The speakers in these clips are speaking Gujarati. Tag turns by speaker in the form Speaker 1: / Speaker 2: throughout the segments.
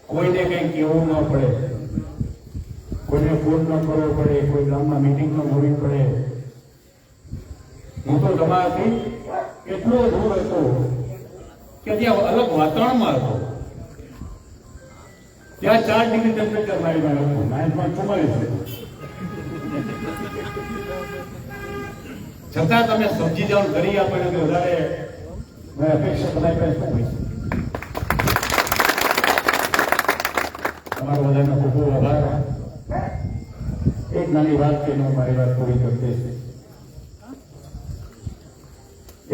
Speaker 1: કોઈને કંઈ કહેવું ન પડે, કોઈને ફોન ન કરવો પડે, કોઈ ગામમાં મીટિંગ ન હોવી પડે. હું તો તમારાથી એટલો દૂર હતો કે ત્યાં અલગ વાતાવરણમાં હતો. ત્યાં 4 ડિગ્રી ટેમ્પરેચર મારી પાસે હતું, -44 છતાં તમે સમજી જાઓ, કરી આપો ને વધારે અપેક્ષા તમારી પાસે શું હોય છે? તમારો બધાનો ખૂબ ખૂબ આભાર. એક નાની વાત કહીને હું મારી વાત પૂરી કરી દઈશ.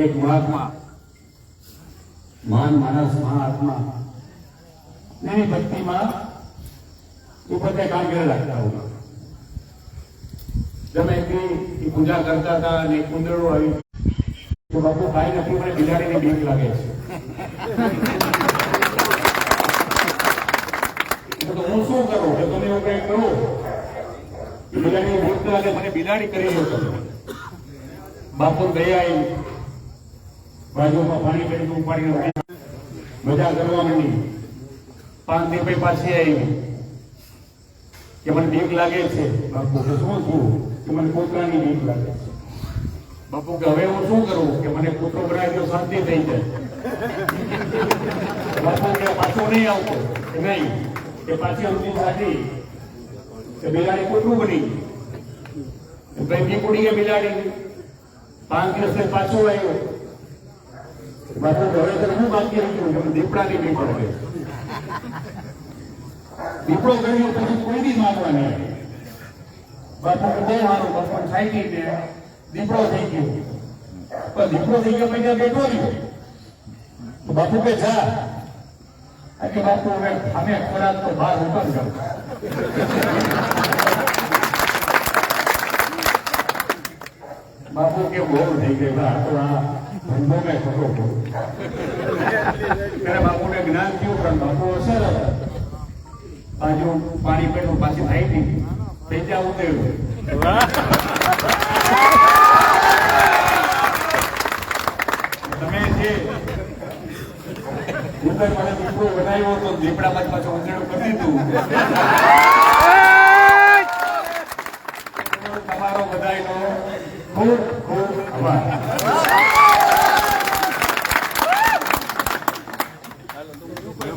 Speaker 1: એક મહાત્મા, મહાન માણસ, મહાત્મા એની ભક્તિમાં ઉપરથી કામગીરી લાગતા હતા. તમે એ પૂજા કરતા હતા અને કુંદડું આવી તો બાપુ કાંઈ નથી, મને બિલાડીની બીક લાગે છે. તો હું શું કરું? તો તમે એવું કંઈ કરો, બિલાડીની બીક લાગે, મને બિલાડી કરી લો. બાપુ દયા આવી, બાજુમાં પાણી કરી ઉપાડીને મજા કરવા માંડી. 5 દિવસ પછી પાછી આવી કે મને બીક લાગે છે. બાપુ કે શું થયું? કે મને કૂતરાની બીક લાગે છે. બાપુ કે હવે હું શું કરું? કે મને કૂતરો બનાવી તો શાંતિ થઈ જાય. બાપુ કે પાછો નહીં આવતો કે નહીં, કે પાછી અમથી સાચી કે બિલાડી કૂતરું બની ભાઈ બીક ઉડી ગયા બિલાડી. 5 દિવસ પાછો આવ્યો. બાપુ હવે તો હું બાકી રહ્યું કે દીપડાની બીક પડે. દીપડો કર્યો પછી કોઈ બી માનવા નહીં. બાપુ બહુ સારું, બાપુ ખાઈ ગઈ ને દીપડો થઈ ગયો. પણ દીપડો થઈ ગયો પછી બેઠો રહ્યો. બાપુ કે જા. કે બાપુ હવે અમે ખોરાક તો બહાર ઉપર જાઉં. બાપુ કે બહુ થઈ ગઈ, તો આ ધંધો મેં ખોટો ખોટો. ત્યારે બાપુને જ્ઞાન થયું, પણ બાપુ અસર બાજુ પાણી પેટું પાછી થઈ ગઈ, થઈ ત્યાં ઉતર્યું. તમે જે ઉતર મને દીપડો બનાવ્યો તો દીપડા બાદ પાછું ઉંદરડું કરી દીધું. તમારો બધાનો ખૂબ